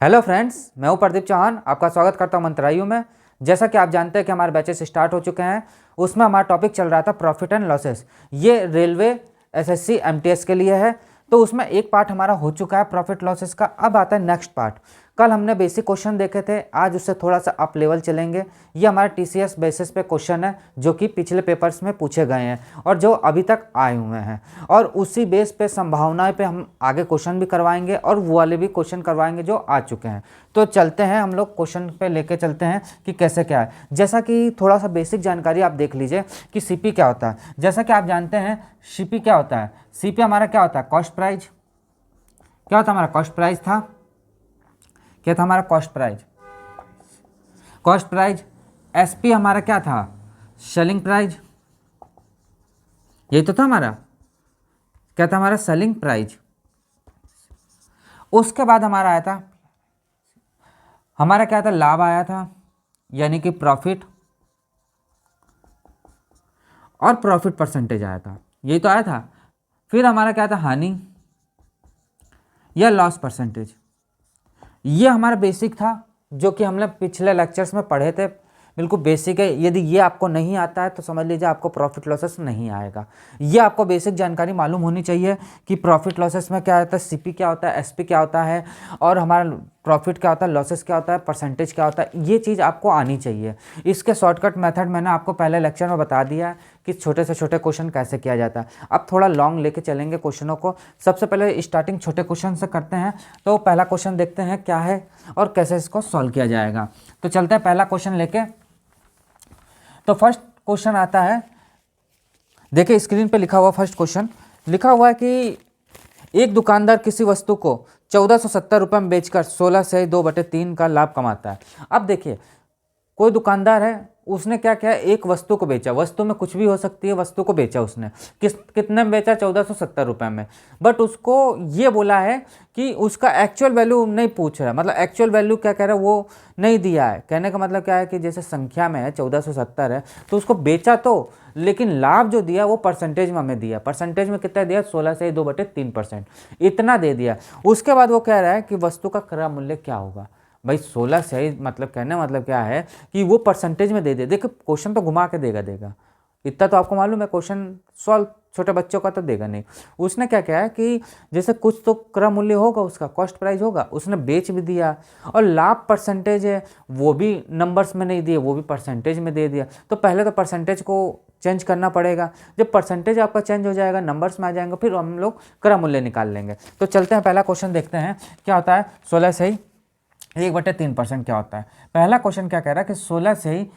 Hello friends, मैं हूं प्रदीप चौहान। आपका स्वागत करता हूं मंत्रालयों में। जैसा कि आप जानते हैं कि हमारे बैचेस स्टार्ट हो चुके हैं, उसमें हमारा टॉपिक चल रहा था प्रॉफिट एंड लॉसेस। ये रेलवे, एसएससी, एमटीएस के लिए है। तो उसमें एक पार्ट हमारा हो चुका है प्रॉफिट लॉसेस का। अब आता है नेक्स्ट पार्ट। कल हमने बेसिक क्वेश्चन देखे थे, आज उससे थोड़ा सा अप लेवल चलेंगे। ये हमारे टीसीएस बेसिस पे क्वेश्चन है जो कि पिछले पेपर्स में पूछे गए हैं और जो अभी तक आए हुए हैं, और उसी बेस पे संभावनाएं पे हम आगे क्वेश्चन भी करवाएंगे और वो वाले भी क्वेश्चन करवाएंगे जो आ चुके हैं। तो चलते हैं, हम लोग क्वेश्चन पे लेके चलते हैं कि कैसे क्या है। जैसा कि थोड़ा सा बेसिक जानकारी आप देख लीजिए कि सीपी क्या होता है। जैसा कि आप जानते हैं सीपी क्या होता है। सीपी हमारा क्या होता है, कॉस्ट प्राइस। क्या होता है हमारा, कॉस्ट प्राइस था। क्या था हमारा, cost price. Cost price. SP हमारा क्या था, सेलिंग प्राइस। यही तो था हमारा। क्या था हमारा, सेलिंग प्राइस। उसके बाद हमारा आया था, हमारा क्या था, लाभ आया था, यानी कि प्रॉफिट, और प्रॉफिट परसेंटेज आया था। यही तो आया था। फिर हमारा क्या था, हानि या लॉस परसेंटेज। ये हमारा बेसिक था जो कि हमने पिछले लेक्चर्स में पढ़े थे। बिल्कुल बेसिक है। यदि ये आपको नहीं आता है तो समझ लीजिए आपको प्रॉफिट लॉसेस नहीं आएगा। ये आपको बेसिक जानकारी मालूम होनी चाहिए कि प्रॉफिट लॉसेस में क्या होता है, सीपी क्या होता है, एसपी क्या होता है, और हमारा प्रॉफिट क्या होता है, लॉसेस क्या होता है, परसेंटेज क्या होता है। ये चीज़ आपको आनी चाहिए। इसके शॉर्टकट मेथड मैंने आपको पहले लेक्चर में बता दिया है कि छोटे से छोटे क्वेश्चन कैसे किया जाता है। अब थोड़ा लॉन्ग लेके चलेंगे क्वेश्चनों को। सबसे पहले स्टार्टिंग छोटे क्वेश्चन से करते हैं। तो पहला क्वेश्चन देखते हैं क्या है और कैसे इसको सॉल्व किया जाएगा। तो चलते हैं पहला क्वेश्चन लेके। तो फर्स्ट क्वेश्चन आता है, देखिए स्क्रीन पे लिखा हुआ फर्स्ट क्वेश्चन लिखा हुआ है कि एक दुकानदार किसी वस्तु को 1470 रुपये में बेचकर 16 से 2/3 का लाभ कमाता है। अब देखिए, कोई दुकानदार है, उसने क्या किया, एक वस्तु को बेचा। वस्तु में कुछ भी हो सकती है, वस्तु को बेचा उसने। कितने में बेचा, 1470 रुपये में। बट उसको ये बोला है कि उसका एक्चुअल वैल्यू नहीं पूछ रहा है। मतलब एक्चुअल वैल्यू क्या कह रहा है वो नहीं दिया है। कहने का मतलब क्या है कि जैसे संख्या में है 1470 है, तो उसको बेचा तो, लेकिन लाभ जो दिया वो परसेंटेज में हमें दिया। परसेंटेज में कितना दिया, 16 से 2/3%, इतना दे दिया। उसके बाद वो कह रहा है कि वस्तु का क्रय मूल्य क्या होगा। भाई 16 सही, मतलब कहने मतलब क्या है कि वो परसेंटेज में दे दे। देखो क्वेश्चन तो घुमा के देगा इतना तो आपको मालूम है। क्वेश्चन सॉल्व छोटे बच्चों का तो देगा नहीं। उसने क्या किया है कि जैसे कुछ तो क्रय मूल्य होगा, उसका कॉस्ट प्राइस होगा, उसने बेच भी दिया, और लाभ परसेंटेज है वो भी नंबर्स में नहीं दिए, वो भी परसेंटेज में दे दिया। तो पहले तो परसेंटेज को चेंज करना पड़ेगा। जब परसेंटेज आपका चेंज हो जाएगा, नंबर्स में आ जाएंगे, फिर हम लोग क्रय मूल्य निकाल लेंगे। तो चलते हैं पहला क्वेश्चन देखते हैं क्या होता है। 16 सही 1/3% क्या होता है। पहला क्वेश्चन क्या कह रहा है कि 16 से ही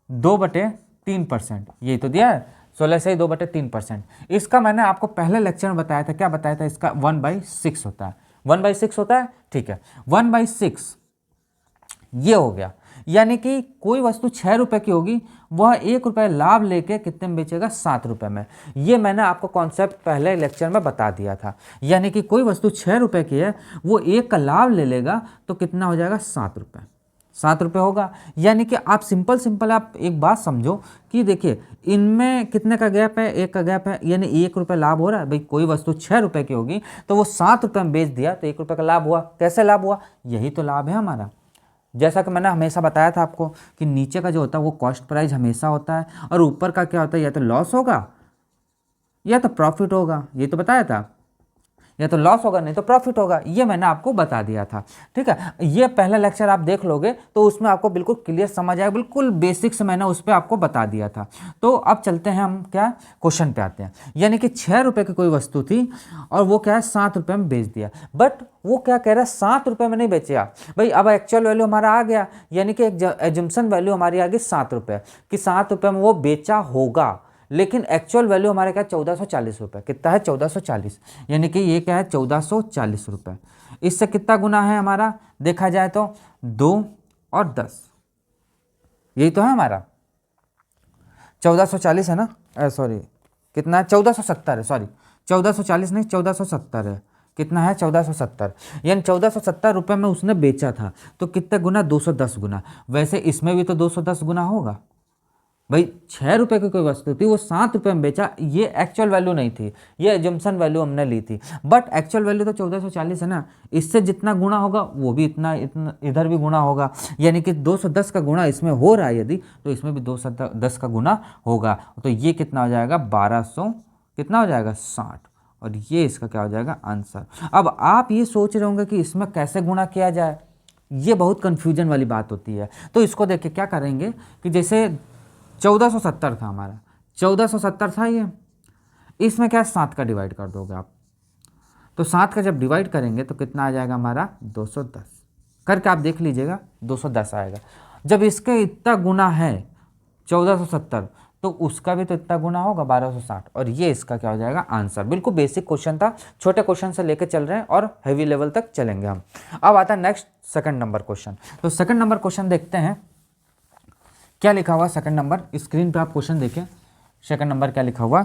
2/3%, यही तो दिया है। 16 से ही 2/3%। इसका मैंने आपको पहले लेक्चर में बताया था। क्या बताया था, इसका 1/6 होता है। 1/6 होता है, ठीक है। 1/6 ये हो गया। यानी कि कोई वस्तु 6 रुपए की होगी, वह 1 रुपये लाभ लेके कितने में बेचेगा, 7 रुपये में। ये मैंने आपको कॉन्सेप्ट पहले लेक्चर में बता दिया था। यानी कि कोई वस्तु 6 रुपये की है, वो 1 का लाभ ले लेगा तो कितना हो जाएगा, 7 रुपये। 7 रुपये होगा। यानी कि आप सिंपल आप एक बात समझो कि देखिए इनमें कितने का गैप है, 1 का गैप है, यानी 1 रुपये लाभ हो रहा है। भाई कोई वस्तु 6 रुपये की होगी तो वो 7 रुपये में बेच दिया तो 1 रुपये का लाभ हुआ। कैसे लाभ हुआ, यही तो लाभ है हमारा। जैसा कि मैंने हमेशा बताया था आपको कि नीचे का जो होता है वो कॉस्ट प्राइस हमेशा होता है, और ऊपर का क्या होता है, या तो लॉस होगा या तो प्रॉफिट होगा। ये तो बताया था, या तो लॉस होगा नहीं तो प्रॉफिट होगा। ये मैंने आपको बता दिया था, ठीक है। ये पहला लेक्चर आप देख लोगे तो उसमें आपको बिल्कुल क्लियर समझ आएगा। बिल्कुल बेसिक्स मैंने उस पर आपको बता दिया था। तो अब चलते हैं हम क्या, क्वेश्चन पे आते हैं। यानी कि 6 रुपये की कोई वस्तु थी और वो क्या है, 7 रुपये में बेच दिया। बट वो क्या कह रहा है, 7 रुपये में नहीं बेचेगा। भाई अब एक्चुअल वैल्यू हमारा आ गया, यानी कि एक एजम्पशन वैल्यू हमारी आ गई 7 रुपये कि 7 रुपये में वो बेचा होगा। लेकिन एक्चुअल वैल्यू हमारे क्या, 1440 रुपये। कितना है, 1440। यानी कि ये क्या है, 1440 रुपये। इससे कितना गुना है हमारा, देखा जाए तो 2 और 10, यही तो है हमारा। 1440 है ना, सॉरी कितना है, 1470 है, सॉरी 1440 नहीं 1470 है। कितना है, 1470। यानी 1470 रुपये में उसने बेचा था। तो कितने गुना, 210 गुना। वैसे इसमें भी तो 210 गुना होगा, भाई 6 रुपये की कोई वस्तु थी, वो 7 रुपये में बेचा, ये एक्चुअल वैल्यू नहीं थी, ये एजम्पशन वैल्यू हमने ली थी, बट एक्चुअल वैल्यू तो 1440 है ना, इससे जितना गुणा होगा वो भी इतना इतना इधर भी गुणा होगा, यानी कि 210 का गुणा इसमें हो रहा है यदि, तो इसमें भी 210 का गुणा होगा, तो ये कितना हो जाएगा 1200, कितना हो जाएगा 60, और ये इसका क्या हो जाएगा आंसर। अब आप ये सोच रहे होंगे कि इसमें कैसे गुणा किया जाए, ये बहुत कन्फ्यूजन वाली बात होती है। तो इसको देखिए क्या करेंगे कि जैसे 1470 था हमारा, 1470 था ये, इसमें क्या 7 का डिवाइड कर दोगे आप, तो 7 का जब डिवाइड करेंगे तो कितना आ जाएगा हमारा 210, करके आप देख लीजिएगा 210 आएगा। जब इसके इतना गुना है 1470, तो उसका भी तो इतना गुना होगा 1260, और ये इसका क्या हो जाएगा आंसर। बिल्कुल बेसिक क्वेश्चन था, छोटे क्वेश्चन से लेके चल रहे हैं और हैवी लेवल तक चलेंगे हम। अब आता है नेक्स्ट सेकंड नंबर क्वेश्चन। तो सेकंड नंबर क्वेश्चन देखते हैं क्या लिखा हुआ। सेकंड नंबर स्क्रीन पे आप क्वेश्चन देखें, सेकंड नंबर क्या लिखा हुआ।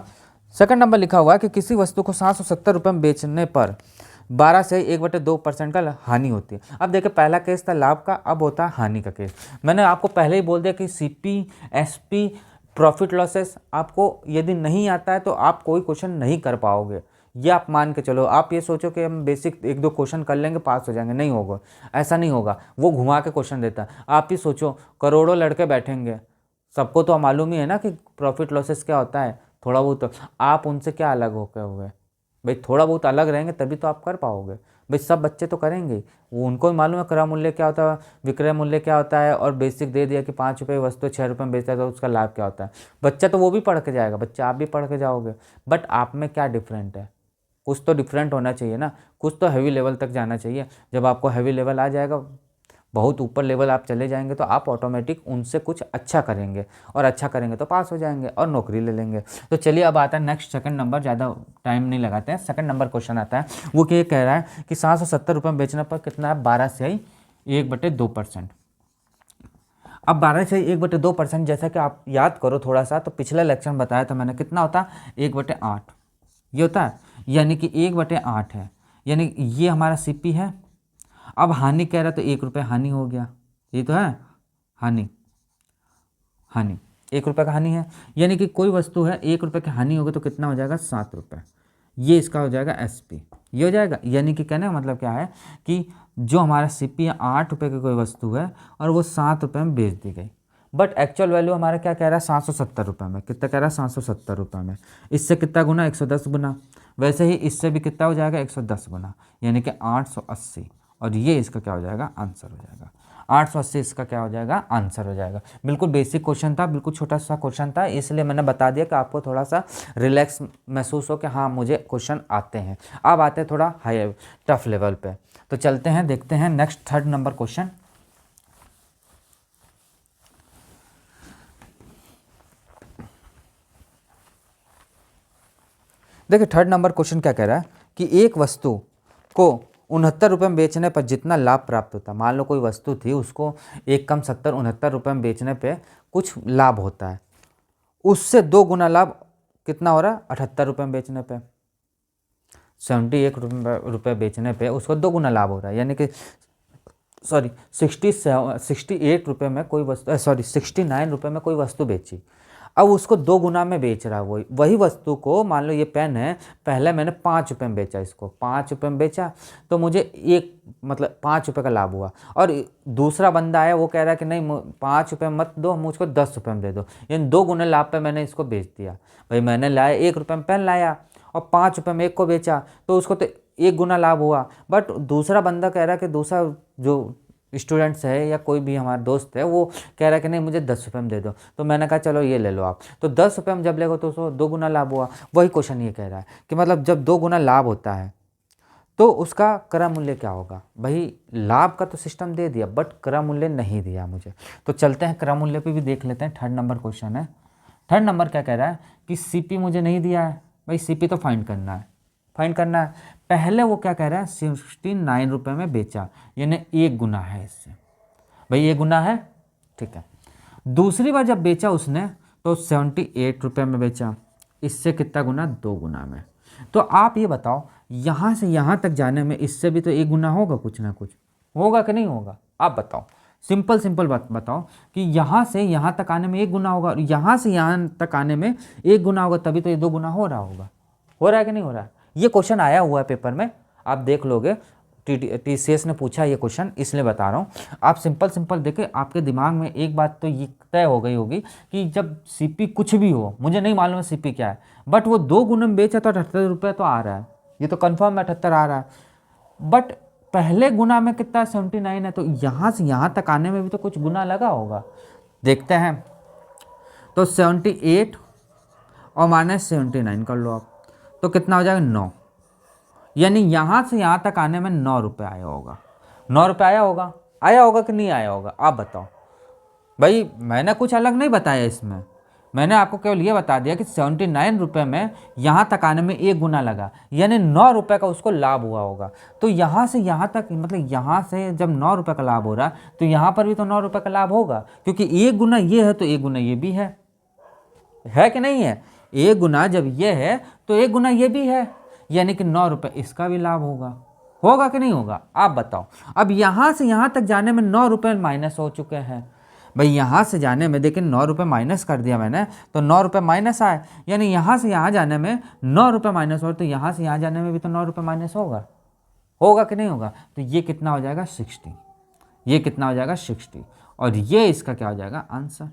सेकंड नंबर लिखा हुआ है कि किसी वस्तु को 770 रुपये में बेचने पर 12 से 1/2% का हानि होती है। अब देखिए पहला केस था लाभ का, अब होता है हानि का केस। मैंने आपको पहले ही बोल दिया कि सीपी एसपी प्रॉफिट लॉसेस आपको यदि नहीं आता है तो आप कोई क्वेश्चन नहीं कर पाओगे, ये आप मान के चलो। आप ये सोचो कि हम बेसिक 1-2 क्वेश्चन कर लेंगे पास हो जाएंगे, नहीं होगा, ऐसा नहीं होगा, वो घुमा के क्वेश्चन देता है। आप ही सोचो करोड़ों लड़के बैठेंगे, सबको तो मालूम ही है ना कि प्रॉफिट लॉसेस क्या होता है, थोड़ा बहुत तो आप उनसे क्या अलग होकर हुए भाई, थोड़ा बहुत अलग रहेंगे तभी तो आप कर पाओगे भाई। सब बच्चे तो करेंगे, वो उनको भी मालूम है क्रय मूल्य क्या होता है, विक्रय मूल्य क्या होता है, और बेसिक दे दिया कि 5 रुपये वस्तु 6 रुपये में बेचता है तो उसका लाभ क्या होता है। बच्चा तो वो भी पढ़ के जाएगा, बच्चा आप भी पढ़ के जाओगे, बट आप में क्या डिफरेंट है, कुछ तो डिफरेंट होना चाहिए ना, कुछ तो हैवी लेवल तक जाना चाहिए। जब आपको हैवी लेवल आ जाएगा, बहुत ऊपर लेवल आप चले जाएंगे, तो आप ऑटोमेटिक उनसे कुछ अच्छा करेंगे, और अच्छा करेंगे तो पास हो जाएंगे और नौकरी ले लेंगे। तो चलिए अब आता है नेक्स्ट सेकंड नंबर, ज़्यादा टाइम नहीं लगाते हैं। सेकंड नंबर क्वेश्चन आता है, वो क्या कह रहा है कि 770 रुपये में बेचने पर कितना है 12 से 1/2%। अब 12 से 1/2%, जैसा कि आप याद करो थोड़ा सा, तो पिछला लेक्चर में बताया था मैंने, कितना होता है 1/8, ये होता है, यानी कि 1/8 है, यानी ये हमारा सीपी है। अब हानि कह रहा है तो 1 रुपये हानि हो गया, ये तो है हानि, हानि 1 रुपये का हानि है, यानी कि कोई वस्तु है 1 रुपये की हानि होगी तो कितना हो जाएगा 7 रुपये, ये इसका हो जाएगा एसपी, ये हो जाएगा। यानी कि कहने का मतलब क्या है कि जो हमारा सीपी है 8 रुपये की कोई वस्तु है और वो 7 रुपये में बेच दी गई, बट एक्चुअल वैल्यू हमारा क्या कह रहा है 770 रुपये में। कितना कह रहा है 770 रुपये में, इससे कितना गुना 110 गुना, वैसे ही इससे भी कितना हो जाएगा 110 गुना, यानी कि 880, और ये इसका क्या हो जाएगा आंसर हो जाएगा 880, इसका क्या हो जाएगा आंसर हो जाएगा। बिल्कुल बेसिक क्वेश्चन था, बिल्कुल छोटा सा क्वेश्चन था, इसलिए मैंने बता दिया कि आपको थोड़ा सा रिलैक्स महसूस हो कि हाँ मुझे क्वेश्चन आते हैं। अब आते हैं थोड़ा हाई टफ लेवल पे, तो चलते हैं देखते हैं नेक्स्ट थर्ड नंबर क्वेश्चन। देखिए थर्ड नंबर क्वेश्चन क्या कह रहा है कि एक वस्तु को 69 रुपये में बेचने पर जितना लाभ प्राप्त होता है, मान लो कोई वस्तु थी उसको 1 कम 70 69 रुपये में बेचने पे कुछ लाभ होता है, उससे 2 गुना लाभ कितना हो रहा है 78 रुपये में बेचने पे, 71 रुपये बेचने पे उसको 2 गुना लाभ हो रहा है, यानी कि 68 रुपये में कोई वस्तु 69 रुपये में कोई वस्तु बेची, अब उसको 2 गुना में बेच रहा है। वही वस्तु को, मान लो ये पेन है, पहले मैंने 5 रुपये में बेचा, इसको 5 रुपये में बेचा तो मुझे 5 रुपये का लाभ हुआ, और दूसरा बंदा आया वो कह रहा है कि नहीं 5 रुपये मत दो, मुझको 10 रुपये में दे दो, यानी 2 गुना लाभ पे मैंने इसको बेच दिया। भाई मैंने लाया 1 रुपये में पेन लाया और 5 रुपये में एक को बेचा, तो उसको तो 1 गुना लाभ हुआ, बट दूसरा बंदा कह रहा है कि दूसरा जो स्टूडेंट्स है या कोई भी हमारा दोस्त है वो कह रहा है कि नहीं मुझे 10 रुपये में दे दो, तो मैंने कहा चलो ये ले लो आप, तो 10 रुपये में जब लेगो तो उसको 2 गुना लाभ हुआ। वही क्वेश्चन ये कह रहा है कि मतलब जब 2 गुना लाभ होता है तो उसका क्रय मूल्य क्या होगा। भाई लाभ का तो सिस्टम दे दिया बट क्रय मूल्य नहीं दिया मुझे, तो चलते हैं क्रय मूल्य पे भी देख लेते हैं। थर्ड नंबर क्वेश्चन है, थर्ड नंबर क्या कह रहा है कि सीपी मुझे नहीं दिया है, भाई सीपी तो फाइंड करना है, फाइंड करना है। पहले वो क्या कह रहा है 69 रुपये में बेचा, यानी 1 गुना है इससे, भाई 1 गुना है, ठीक है। दूसरी बार जब बेचा उसने तो 78 रुपये में बेचा, इससे कितना गुना 2 गुना में। तो आप ये बताओ यहाँ से यहाँ तक जाने में इससे भी तो 1 गुना होगा, कुछ ना कुछ होगा कि नहीं होगा, आप बताओ। सिंपल सिंपल बताओ कि यहाँ से यहाँ तक आने में 1 गुना होगा और यहाँ से यहाँ तक आने में 1 गुना होगा, तभी तो ये 2 गुना हो रहा होगा। हो रहा है कि नहीं हो रहा है? ये क्वेश्चन आया हुआ है पेपर में, आप देख लोगे, TCS ने पूछा ये क्वेश्चन, इसलिए बता रहा हूँ। आप सिंपल देखे, आपके दिमाग में एक बात तो ये तय हो गई होगी कि जब CP कुछ भी हो, मुझे नहीं मालूम है CP क्या है, बट वो 2 गुना में बेचा तो 78 रुपये तो आ रहा है, ये तो कन्फर्म है 78 आ रहा है। बट पहले गुना में कितना 79 है, तो यहाँ से यहाँ तक आने में भी तो कुछ गुना लगा होगा। देखते हैं, तो 78 और -79 कर लो आप, तो कितना हो जाएगा 9, यानी यहाँ से यहाँ तक आने में 9 रुपये आया होगा। 9 रुपये आया होगा कि नहीं आया होगा, आप बताओ भाई। मैंने कुछ अलग नहीं बताया इसमें, मैंने आपको केवल ये बता दिया कि 79 रुपये में यहाँ तक आने में 1 गुना लगा, यानी 9 रुपये का उसको लाभ हुआ होगा। तो यहाँ से यहाँ तक, मतलब यहाँ से जब 9 रुपये का लाभ हो रहा है तो यहाँ पर भी तो 9 रुपये का लाभ होगा, क्योंकि 1 गुना ये है तो 1 गुना ये भी है कि नहीं है? 1 गुना जब ये है तो 1 गुना ये भी है, यानी कि 9 रुपये इसका भी लाभ होगा कि नहीं होगा, आप बताओ। अब यहाँ से यहाँ तक जाने में 9 रुपये माइनस हो चुके हैं भाई। यहाँ से जाने में देखिए 9 रुपये माइनस कर दिया मैंने, तो 9 रुपये माइनस आए, यानी यहाँ से यहाँ जाने में 9 रुपये माइनस हो, तो यहाँ से यहाँ जाने में भी तो 9 रुपये माइनस होगा कि नहीं होगा? तो ये कितना हो जाएगा 60, ये कितना हो जाएगा 60, और ये इसका क्या हो जाएगा आंसर,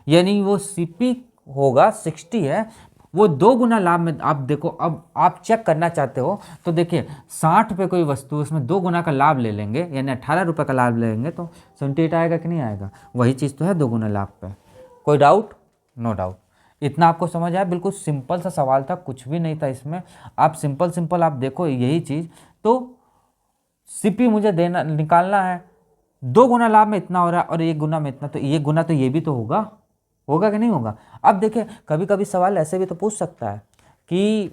यानी वो CP होगा 60 है, वो 2 गुना लाभ में। आप देखो, अब आप चेक करना चाहते हो तो देखिए 60 रुपये कोई वस्तु, उसमें 2 गुना का लाभ ले लेंगे, यानी 18 रुपये का लाभ ले लेंगे, तो 78 आएगा कि नहीं आएगा? वही चीज़ तो है 2 गुना लाभ पे। कोई डाउट? No doubt. इतना आपको समझ आया? बिल्कुल सिंपल सा सवाल था, कुछ भी नहीं था इसमें। आप सिंपल आप देखो यही चीज़, तो CP मुझे निकालना है, 2 गुना लाभ में इतना हो रहा है और 1 गुना में इतना, तो 1 गुना तो ये भी तो होगा कि नहीं होगा? अब देखिए कभी कभी सवाल ऐसे भी तो पूछ सकता है कि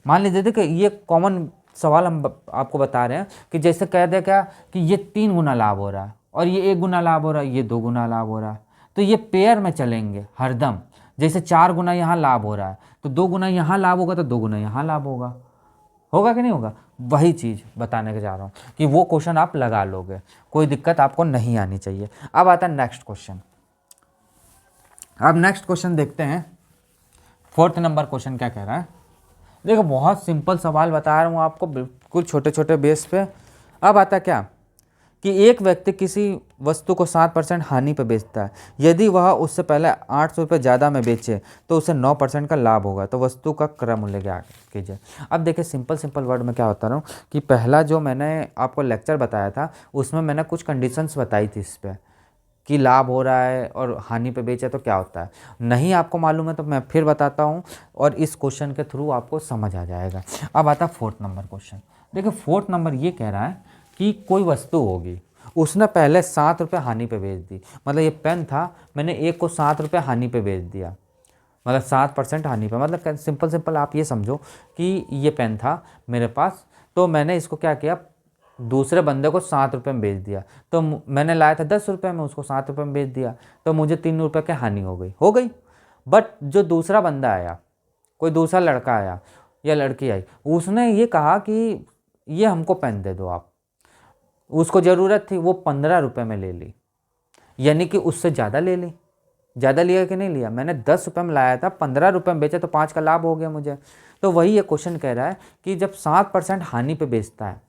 मान लीजिए, देखिए ये कॉमन सवाल हम आपको बता रहे हैं कि जैसे कह दे क्या कि ये 3 गुना लाभ हो रहा है और ये 1 गुना लाभ हो रहा है, ये 2 गुना लाभ हो रहा है, तो ये पेयर में चलेंगे हरदम। जैसे 4 गुना यहाँ लाभ हो रहा है तो 2 गुना यहाँ लाभ होगा, तो 2 गुना यहाँ लाभ होगा कि नहीं होगा? वही चीज़ बताने के जा रहा हूँ कि वो क्वेश्चन आप लगा लोगे, कोई दिक्कत आपको नहीं आनी चाहिए। अब आता है नेक्स्ट क्वेश्चन। अब नेक्स्ट क्वेश्चन देखते हैं, 4th नंबर क्वेश्चन क्या कह रहा है। देखो बहुत सिंपल सवाल बता रहा हूँ आपको, बिल्कुल छोटे छोटे बेस पे। अब आता क्या कि एक व्यक्ति किसी वस्तु को 7% हानि पे बेचता है, यदि वह उससे पहले 800 रुपये ज़्यादा में बेचे तो उसे 9% का लाभ होगा, तो वस्तु का क्रय मूल्य क्या कीजिए। अब देखिए सिंपल वर्ड में क्या होता रहा हूँ कि पहला जो मैंने आपको लेक्चर बताया था उसमें मैंने कुछ कंडीशंस बताई थी इस पर कि लाभ हो रहा है और हानि पे बेचे तो क्या होता है। नहीं आपको मालूम है तो मैं फिर बताता हूँ और इस क्वेश्चन के थ्रू आपको समझ आ जाएगा। अब आता 4th नंबर क्वेश्चन। देखिए 4th नंबर ये कह रहा है कि कोई वस्तु होगी, उसने पहले 7 रुपये हानि पे बेच दी, मतलब ये पेन था, मैंने एक को 7 रुपये हानि पे बेच दिया, मतलब 7% हानि पे। मतलब सिंपल आप ये समझो कि ये पेन था मेरे पास, तो मैंने इसको क्या किया, दूसरे बंदे को 7 रुपये में बेच दिया। तो मैंने लाया था 10 रुपये में, उसको 7 रुपये में बेच दिया, तो मुझे 3 रुपये की हानि हो गई। बट जो दूसरा बंदा आया, कोई दूसरा लड़का आया या लड़की आई, उसने ये कहा कि ये हमको पेन दे दो आप, उसको ज़रूरत थी, वो 15 रुपये में ले ली, यानी कि उससे ज़्यादा ले ली। ज़्यादा लिया कि नहीं लिया? मैंने 10 रुपये में लाया था, 15 रुपये में बेचा, तो 5 का लाभ हो गया मुझे। तो वही ये क्वेश्चन कह रहा है कि जब 7% हानि पे बेचता है,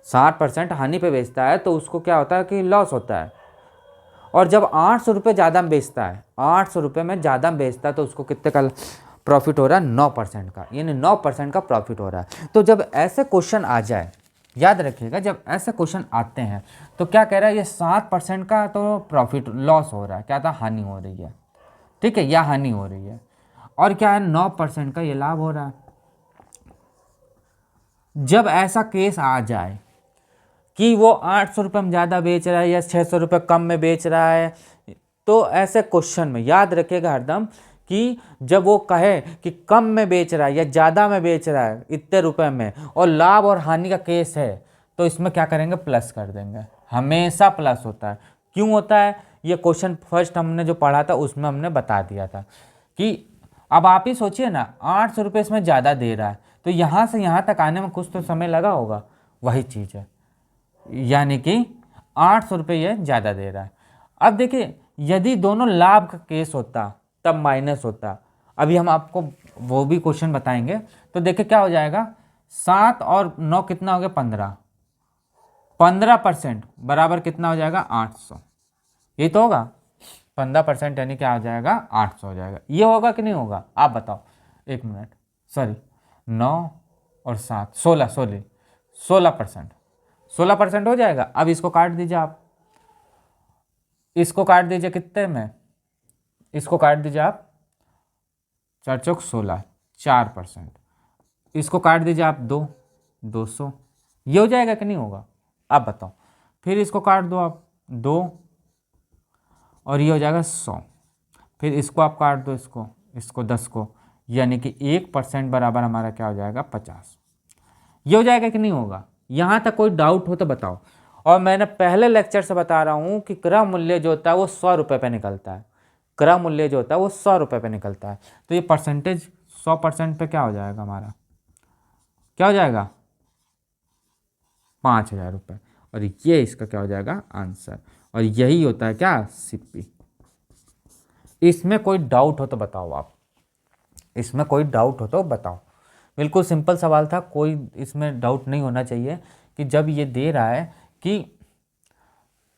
60% हानि पे बेचता है, तो उसको क्या होता है कि लॉस होता है। और जब 800 रुपये ज़्यादा में बेचता है, 800 रुपये में ज़्यादा में बेचता है, तो उसको कितने का प्रॉफिट हो रहा है? 9% का, यानी 9% का प्रॉफिट हो रहा है। तो जब ऐसे क्वेश्चन आ जाए, याद रखिएगा, जब ऐसे क्वेश्चन आते हैं तो क्या कह रहा है, ये 7% का तो प्रॉफिट लॉस हो रहा है, क्या था, हानि हो रही है, ठीक है, या हानि हो रही है, और क्या है 9% का ये लाभ हो रहा है। जब ऐसा केस आ जाए कि वो 800 रुपये में ज़्यादा बेच रहा है या 600 रुपये कम में बेच रहा है, तो ऐसे क्वेश्चन में याद रखिएगा हरदम कि जब वो कहे कि कम में बेच रहा है या ज़्यादा में बेच रहा है इतने रुपए में, और लाभ और हानि का केस है, तो इसमें क्या करेंगे, प्लस कर देंगे। हमेशा प्लस होता है। क्यों होता है? ये क्वेश्चन फर्स्ट हमने जो पढ़ा था उसमें हमने बता दिया था कि अब आप ही सोचिए ना, 800 रुपये इसमें ज़्यादा दे रहा है, तो यहाँ से यहाँ तक आने में कुछ तो समय लगा होगा, वही चीज़ है, यानी कि 800 रुपये ये ज़्यादा दे रहा है। अब देखिए यदि दोनों लाभ का केस होता तब माइनस होता। अभी हम आपको वो भी क्वेश्चन बताएंगे। तो देखिए क्या हो जाएगा, 7 और 9 कितना हो गया, 15। 15% बराबर कितना हो जाएगा, 800। ये तो होगा 15% यानी क्या हो जाएगा, 800 हो जाएगा। ये होगा कि नहीं होगा, आप बताओ। एक मिनट, सॉरी, 9 और 7, 16% 16% हो जाएगा। अब इसको काट दीजिए आप, इसको काट दीजिए कितने में, इसको काट दीजिए आप, 4 चौक 16, 4%। इसको काट दीजिए आप 200। ये हो जाएगा कि नहीं होगा, आप बताओ। फिर इसको काट दो आप 2, और ये हो जाएगा 100। फिर इसको आप काट दो, इसको 10 को, यानी कि 1% बराबर हमारा क्या हो जाएगा, 50। ये हो जाएगा कि नहीं होगा। यहाँ तक कोई डाउट हो तो बताओ। और मैंने पहले लेक्चर से बता रहा हूँ कि क्रय मूल्य जो होता है वो 100 रुपये पे निकलता है। क्रय मूल्य जो होता है वो 100 रुपये पे निकलता है। तो ये परसेंटेज 100% पे क्या हो जाएगा हमारा, क्या हो जाएगा, 5000 रुपये। और ये इसका क्या हो जाएगा, आंसर। और यही होता है क्या, सीपी। इसमें कोई डाउट हो तो बताओ आप, इसमें कोई डाउट हो तो बताओ। बिल्कुल सिंपल सवाल था, कोई इसमें डाउट नहीं होना चाहिए कि जब ये दे रहा है कि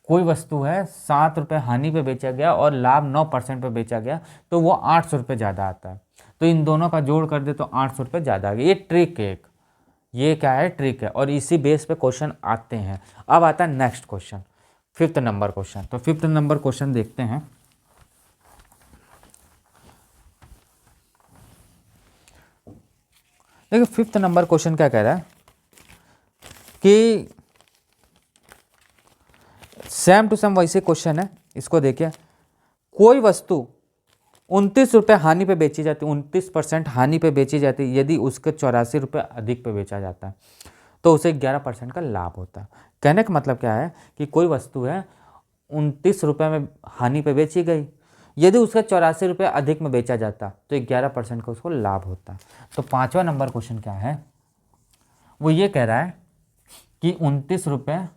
कोई वस्तु है 7 रुपये हानि पे बेचा गया और लाभ 9% पे बेचा गया, तो वो 800 रुपये ज़्यादा आता है। तो इन दोनों का जोड़ कर दे तो 800 रुपये ज़्यादा आ गया। ये ट्रिक है एक, ये क्या है, ट्रिक है। और इसी बेस पे क्वेश्चन आते हैं। अब आता है next question, 5th number question. तो 5th नंबर क्वेश्चन देखते हैं। देखिए 5th नंबर क्वेश्चन क्या कह रहा है कि सेम टू सेम वैसे क्वेश्चन है। इसको देखिए, कोई वस्तु 29 रुपये हानि पे बेची जाती है, 29% हानि पे बेची जाती है। यदि उसके 84 रुपये अधिक पे बेचा जाता है तो उसे 11% का लाभ होता है। कहने का मतलब क्या है कि कोई वस्तु है 29 रुपये में हानि पे बेची गई, यदि उसका 84 रुपये अधिक में बेचा जाता तो 11% का उसको लाभ होता। तो 5वां नंबर क्वेश्चन क्या है, वो ये कह रहा है कि 29 रुपये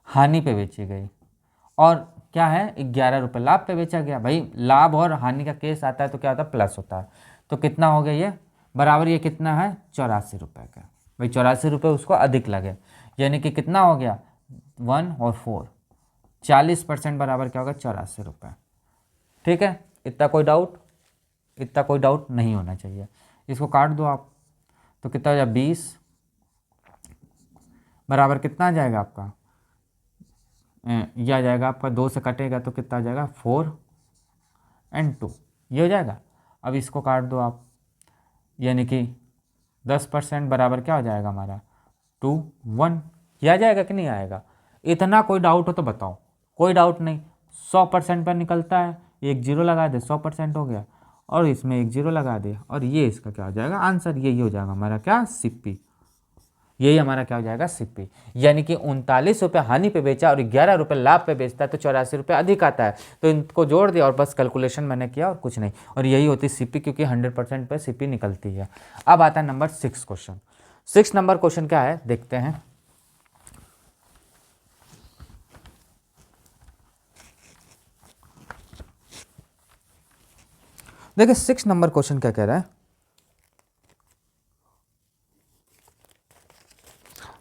हानि पे बेची गई और क्या है, 11 रुपये लाभ पे बेचा गया। भाई लाभ और हानि का केस आता है तो क्या होता है, प्लस होता है। तो कितना हो गया ये, बराबर ये कितना है, 84 रुपये का। भाई 84 रुपये उसको अधिक लगे, यानी कि कितना हो गया, 1 और 4, 40% बराबर क्या होगा, 84 रुपये। ठीक है, इतना कोई डाउट, इतना कोई डाउट नहीं होना चाहिए। इसको काट दो आप, तो कितना हो जाएगा, 20 बराबर कितना आ जाएगा आपका, यह आ जाएगा आपका, 2 से कटेगा तो कितना आ जाएगा, 4 और 2, ये हो जाएगा। अब इसको काट दो आप, यानी कि 10% बराबर क्या हो जाएगा हमारा, 2, 1। यह आ जाएगा कि नहीं आएगा। इतना कोई डाउट हो तो बताओ। कोई डाउट नहीं, 100% पर निकलता है, एक जीरो लगा दे, 100% हो गया, और इसमें एक जीरो लगा दे, और ये इसका क्या हो जाएगा, आंसर। यही हो जाएगा हमारा क्या, सीपी। यही हमारा क्या हो जाएगा, सीपी। यानी कि 39 रुपये हानि पे बेचा और 11 रुपये लाभ पे बेचता है तो 84 रुपये अधिक आता है। तो इनको जोड़ दिया और बस कैलकुलेशन मैंने किया और कुछ नहीं। और यही होती है सीपी, क्योंकि 100% पे सीपी निकलती है। अब आता है नंबर 6 क्वेश्चन। 6 नंबर क्वेश्चन क्या है, देखते हैं। देखिए 6 नंबर क्वेश्चन क्या कह रहा है,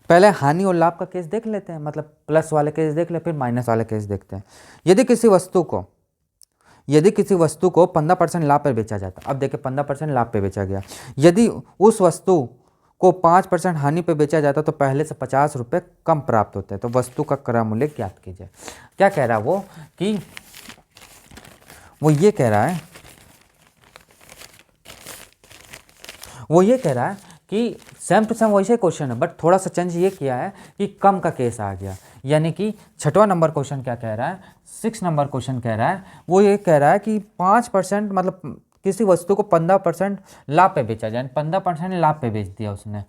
पहले हानि और लाभ का केस देख लेते हैं, मतलब प्लस वाले केस देख ले, फिर माइनस वाले केस देखते हैं। यदि किसी वस्तु को 15% लाभ पर बेचा जाता, अब देखिए 15% लाभ पे बेचा गया, यदि उस वस्तु को 5% हानि पे बेचा जाता तो पहले से 50 रुपये कम प्राप्त होते हैं। तो वस्तु का क्रय मूल्य ज्ञात कीजिए। क्या कह रहा है वो, कि वो ये कह रहा है कि सेम टू सेम वैसे क्वेश्चन है, बट थोड़ा सा चेंज ये किया है कि कम का केस आ गया। यानी कि 6वां नंबर क्वेश्चन क्या कह रहा है, 6 नंबर क्वेश्चन कह रहा है, वो ये कह रहा है कि 5%, मतलब किसी वस्तु को 15% लाभ पे बेचा जाए, 15% लाभ पे बेच दिया उसने,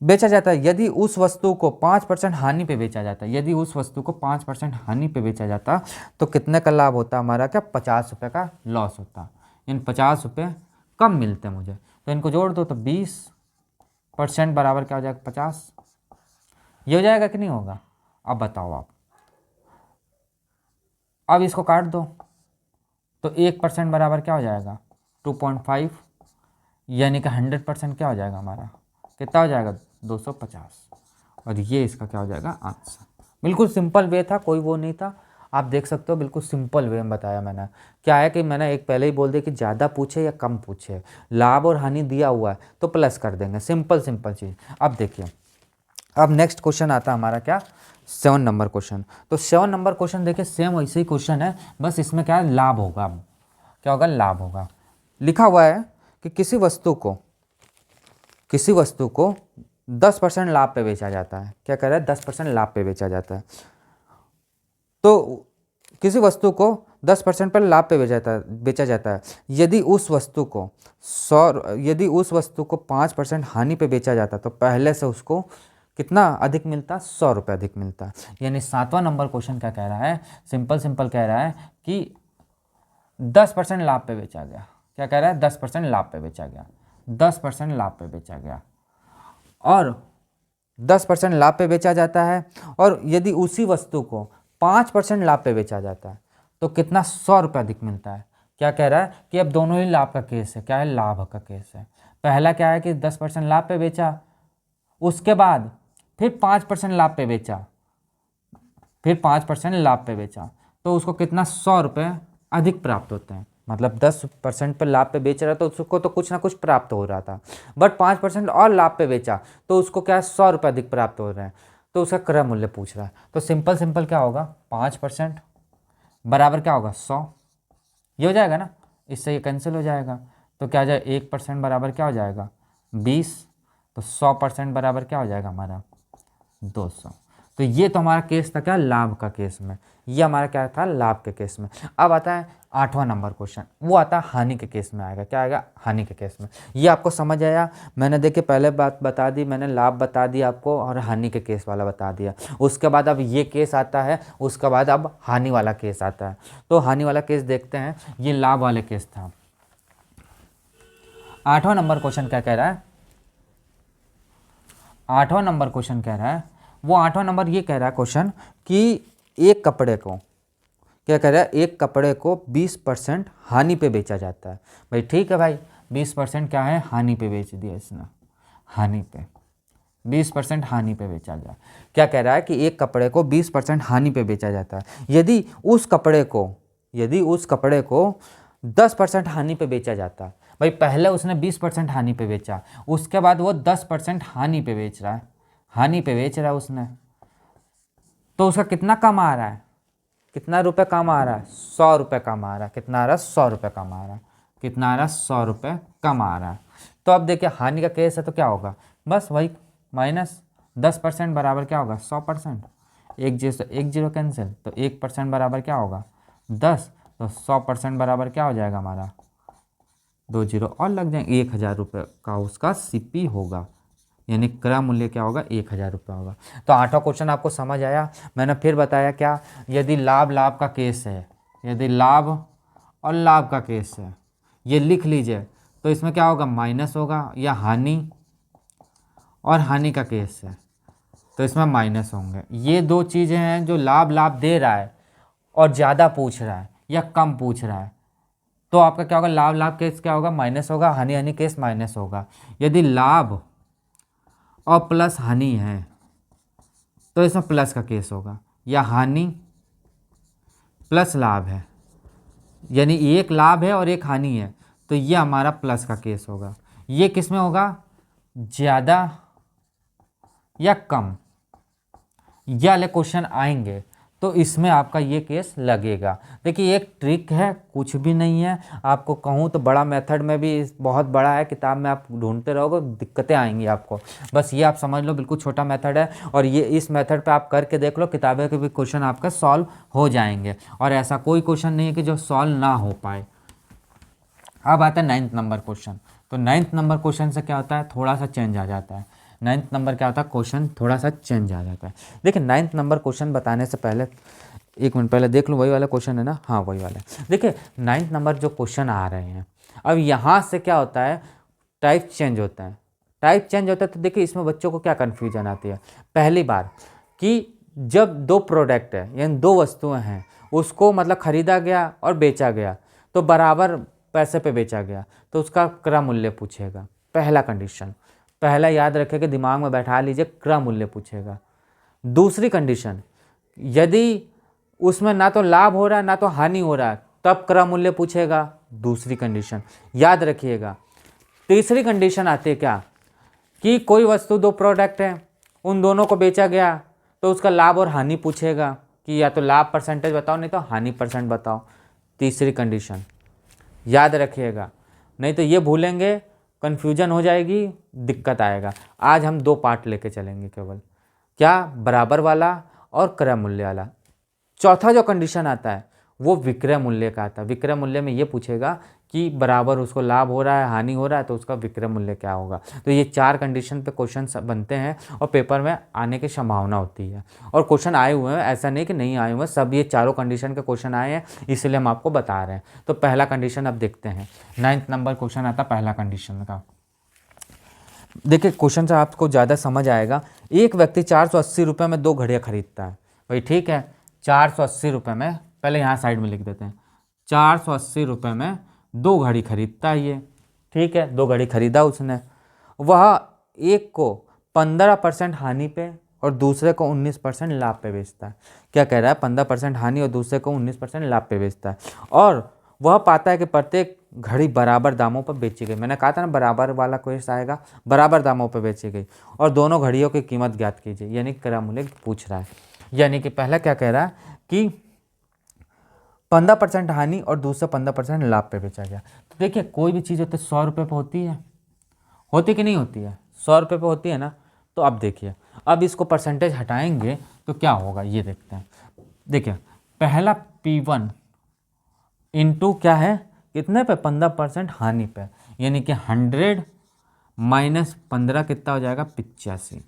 बेचा जाता है। यदि उस वस्तु को 5% हानि पे बेचा जाता है, यदि उस वस्तु को 5% हानि पे बेचा जाता तो कितने का लाभ होता हमारा, क्या 50 रुपये का लॉस होता। इन 50 रुपये कम मिलते हैं मुझे, तो इनको जोड़ दो तो 20% बराबर क्या हो जाएगा, 50। ये हो जाएगा कि नहीं होगा, अब बताओ आप। अब इसको काट दो तो 1% बराबर क्या हो जाएगा 2.5, यानी कि 100% क्या हो जाएगा हमारा, कितना हो जाएगा 250, और ये इसका क्या हो जाएगा आंसर। बिल्कुल सिंपल वे था, कोई वो नहीं था, आप देख सकते हो बिल्कुल सिंपल वे में बताया मैंने। क्या है कि मैंने एक पहले ही बोल दिया कि ज़्यादा पूछे या कम पूछे, लाभ और हानि दिया हुआ है तो प्लस कर देंगे, सिंपल सिंपल चीज़। अब देखिए, अब नेक्स्ट क्वेश्चन आता है हमारा क्या 7 नंबर क्वेश्चन। तो 7 नंबर क्वेश्चन देखिए सेम वैसे ही क्वेश्चन है, बस इसमें क्या है लाभ होगा। अब क्या होगा, लाभ होगा। लिखा हुआ है कि किसी वस्तु को 10% लाभ पे बेचा जाता है। क्या कह रहा है, 10% लाभ पे बेचा जाता है। तो किसी वस्तु को 10% पर लाभ पे बेचा जाता है। यदि उस वस्तु को 5% हानि पे बेचा जाता तो पहले से उसको कितना अधिक मिलता, 100 रुपये अधिक मिलता। यानी 7वां नंबर क्वेश्चन क्या कह रहा है, सिंपल कह रहा है कि 10% लाभ पे बेचा गया। क्या कह रहा है, 10% लाभ पे बेचा गया, 10% लाभ पे बेचा गया, और 10% लाभ पे बेचा जाता है। और यदि उसी वस्तु को 5% लाभ पे बेचा जाता है तो कितना, 100 रुपये अधिक मिलता है। क्या कह रहा है कि अब दोनों ही लाभ का केस है। क्या है, लाभ का केस है। पहला क्या है कि 10% लाभ पे बेचा, उसके बाद फिर 5% लाभ पे बेचा, फिर 5% लाभ पे बेचा, तो उसको कितना, 100 रुपये अधिक प्राप्त होते हैं। मतलब 10% पर लाभ पे बेच रहा था तो उसको तो कुछ ना कुछ प्राप्त हो रहा था, बट 5% और लाभ पे बेचा तो उसको क्या है, 100 रुपये अधिक प्राप्त हो रहे हैं। तो उसका क्रय मूल्य पूछ रहा है। तो सिंपल क्या होगा, 5% बराबर क्या होगा 100, ये हो जाएगा ना, इससे ये कैंसिल हो जाएगा। तो क्या हो जाए, 1% बराबर क्या हो जाएगा 20, तो 100% बराबर क्या हो जाएगा हमारा 200। तो ये तो हमारा केस था क्या, लाभ का केस में। ये हमारा क्या था, लाभ के केस में। अब आता है 8वां नंबर क्वेश्चन, वो आता है हानि के केस में आएगा। क्या आएगा, हानि के केस में। ये आपको समझ आया। मैंने देखिए पहले बात बता दी, मैंने लाभ बता दिया आपको और हानि के केस वाला बता दिया। उसके बाद अब ये केस आता है, उसके बाद अब हानि वाला केस आता है। तो हानि वाला केस देखते हैं, ये लाभ वाले केस था। 8वां नंबर क्वेश्चन क्या कह रहा है, 8वां नंबर क्वेश्चन कह रहा है, वो 8वां नंबर ये कह रहा है क्वेश्चन कि एक कपड़े को, क्या कह रहा है, एक कपड़े को 20% हानि पे बेचा जाता है। भाई ठीक है भाई, 20% क्या है, हानि पे बेच दिया इसने, हानि पे 20% हानि पे बेचा गया। क्या कह रहा है कि एक कपड़े को 20% हानि पे बेचा जाता है। यदि उस कपड़े को 10% हानि पे बेचा जाता है। भाई पहले उसने 20% हानि पे बेचा, उसके बाद वो 10% हानि पे बेच रहा है, हानि पे बेच रहा है उसने, तो उसका कितना कम आ रहा है, कितना रुपए कम आ रहा है, 100 रुपये कम आ रहा है। कितना आ रहा है, 100 रुपये कम आ रहा है। कितना आ रहा है, 100 रुपये कम आ रहा है। तो अब देखिए हानि का केस है तो क्या होगा, बस वही माइनस 10% बराबर क्या होगा 100%, एक जीरो कैंसिल, तो 1% बराबर क्या होगा 10, तो 100% बराबर क्या हो जाएगा हमारा 2 जीरो और लग जाएंगे, 1000 रुपये का उसका सीपी होगा, यानी क्रय मूल्य क्या होगा 1000 रुपये होगा। तो 8वां क्वेश्चन आपको समझ आया। मैंने फिर बताया क्या, यदि लाभ का केस है, यदि लाभ और लाभ का केस है, ये लिख लीजिए, तो इसमें क्या होगा माइनस होगा, या हानि और हानि का केस है तो इसमें माइनस होंगे। ये दो चीज़ें हैं जो लाभ दे रहा है और ज़्यादा पूछ रहा है या कम पूछ रहा है, तो आपका क्या होगा, लाभ केस क्या होगा माइनस होगा, हानि केस माइनस होगा। यदि लाभ और प्लस हानि है तो इसमें प्लस का केस होगा, या हानि प्लस लाभ है, यानी एक लाभ है और एक हानि है तो ये हमारा प्लस का केस होगा। ये किस में होगा, ज़्यादा या कम, ये वाले क्वेश्चन आएंगे तो इसमें आपका ये केस लगेगा। देखिए एक ट्रिक है, कुछ भी नहीं है। आपको कहूँ तो बड़ा मेथड में भी बहुत बड़ा है, किताब में आप ढूंढते रहोगे दिक्कतें आएंगी आपको। बस ये आप समझ लो बिल्कुल छोटा मेथड है, और ये इस मेथड पे आप करके देख लो, किताबें के भी क्वेश्चन आपका सॉल्व हो जाएंगे, और ऐसा कोई क्वेश्चन नहीं है कि जो सॉल्व ना हो पाए। अब आता है 9th नंबर क्वेश्चन। तो 9th नंबर क्वेश्चन से क्या होता है, थोड़ा सा चेंज आ जाता है। 9th नंबर क्या होता है, क्वेश्चन थोड़ा सा चेंज आ जाता है। देखिए 9th नंबर क्वेश्चन बताने से पहले एक मिनट पहले देख लूँ, वही वाला क्वेश्चन है ना, हाँ वही वाला। देखिए 9th नंबर जो क्वेश्चन आ रहे हैं, अब यहाँ से क्या होता है, टाइप चेंज होता है। टाइप चेंज होता है तो देखिए इसमें बच्चों को क्या कन्फ्यूजन आती है। पहली बार कि जब दो प्रोडक्ट है यानी दो वस्तुएं हैं, उसको मतलब खरीदा गया और बेचा गया, तो बराबर पैसे पे बेचा गया, तो उसका क्रय मूल्य पूछेगा। पहला कंडीशन, पहला याद रखें कि दिमाग में बैठा लीजिए, क्रय मूल्य पूछेगा। दूसरी कंडीशन, यदि उसमें ना तो लाभ हो रहा है ना तो हानि हो रहा है, तब क्रय मूल्य पूछेगा। दूसरी कंडीशन याद रखिएगा। तीसरी कंडीशन आती है क्या, कि कोई वस्तु, दो प्रोडक्ट है, उन दोनों को बेचा गया, तो उसका लाभ और हानि पूछेगा कि या तो लाभ परसेंटेज बताओ नहीं तो हानि परसेंट बताओ। तीसरी कंडीशन याद रखिएगा, नहीं तो ये भूलेंगे, कन्फ्यूजन हो जाएगी, दिक्कत आएगा। आज हम दो पार्ट लेके चलेंगे केवल, क्या, बराबर वाला और क्रय मूल्य वाला। चौथा जो कंडीशन आता है वो विक्रय मूल्य का आता है। विक्रय मूल्य में ये पूछेगा कि बराबर उसको लाभ हो रहा है, हानि हो रहा है, तो उसका विक्रय मूल्य क्या होगा। तो ये चार कंडीशन पे क्वेश्चन बनते हैं और पेपर में आने की संभावना होती है। और क्वेश्चन आए हुए हैं, ऐसा नहीं कि नहीं आए हुए हैं, सब ये चारों कंडीशन के क्वेश्चन आए हैं, इसलिए हम आपको बता रहे हैं। तो पहला कंडीशन अब देखते हैं, 9th नंबर क्वेश्चन आता पहला कंडीशन का। देखिए क्वेश्चन से आपको ज़्यादा समझ आएगा। एक व्यक्ति 480 रुपये में दो घड़ियाँ खरीदता है। भाई ठीक है, 480 रुपये में, पहले यहाँ साइड में लिख देते हैं, 480 रुपये में दो घड़ी खरीदता है ये। ठीक है, दो घड़ी खरीदा उसने। वह एक को 15% हानि पे और दूसरे को 19% लाभ पे बेचता है। क्या कह रहा है, 15% हानि और दूसरे को 19% लाभ पे बेचता है। और वह पाता है कि प्रत्येक घड़ी बराबर दामों पर बेची गई। मैंने कहा था ना बराबर वाला क्वेश्चन आएगा, बराबर दामों पर बेची गई। और दोनों घड़ियों की कीमत ज्ञात कीजिए, यानी क्रय मूल्य पूछ रहा है। यानी कि पहला क्या कह रहा है कि 15% हानि और दूसरा 15% लाभ पे बेचा गया। तो देखिए कोई भी चीज़ होती है 100 रुपये पर होती कि नहीं होती है, 100 रुपये पर होती है ना। तो अब देखिए, अब इसको परसेंटेज हटाएंगे तो क्या होगा ये देखते हैं। देखिए पहला P1 इंटू क्या है, कितने पे, 15% हानि पे, यानी कि 100 माइनस 15 कितना हो जाएगा, 85।